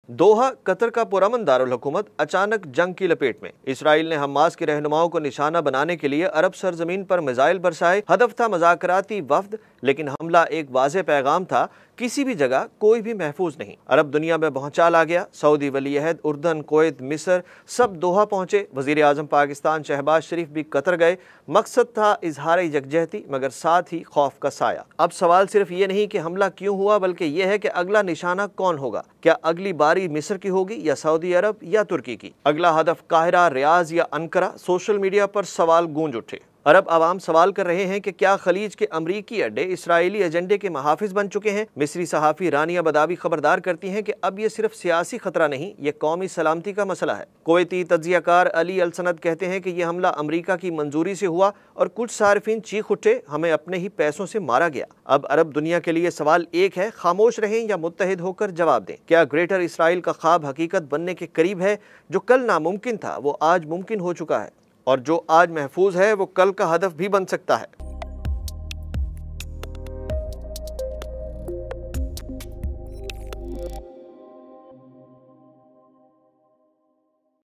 दोहा, Qatar का पुरअमन दारुल हुकूमत अचानक जंग की लपेट में। इसराइल ने हमास के रहनुमाओं को निशाना बनाने के लिए अरब सरजमीन पर मिसाइल बरसाए। हदफ था मुज़ाकराती वफ्द, लेकिन हमला एक वाज़ेह पैगाम था, किसी भी जगह कोई भी महफूज नहीं। अरब दुनिया में भौचाल आ गया। सऊदी वलीअहद, उर्दन, कुवैत, मिस्र सब दोहा पहुंचे। वज़ीर आज़म पाकिस्तान शहबाज शरीफ भी कतर गए। मकसद था इजहार यकजहती, मगर साथ ही खौफ का साया। अब सवाल सिर्फ ये नहीं कि हमला क्यों हुआ, बल्कि यह है कि अगला निशाना कौन होगा। क्या अगली बारी मिस्र की होगी या सऊदी अरब या तुर्की की? अगला हदफ काहिरा, रियाज या अंकारा? सोशल मीडिया पर सवाल गूंज उठे। अरब आवाम सवाल कर रहे हैं कि क्या खलीज के अमरीकी अड्डे इसराइली एजेंडे के महाफिज बन चुके हैं। मिस्री सहाफ़ी रानिया बदावी खबरदार करती हैं कि अब ये सिर्फ सियासी खतरा नहीं, ये कौमी सलामती का मसला है। कुवैती तज्जियाकार अली अल सनद कहते हैं कि यह हमला अमरीका की मंजूरी से हुआ और कुछ सार्फिन चीख उठे, हमें अपने ही पैसों से मारा गया। अब अरब दुनिया के लिए सवाल एक है, खामोश रहें या मुत्तहिद होकर जवाब दें। क्या ग्रेटर इसराइल का ख्वाब हकीकत बनने के करीब है? जो कल नामुमकिन था वो आज मुमकिन हो चुका है, और जो आज महफूज है वो कल का हदफ भी बन सकता है।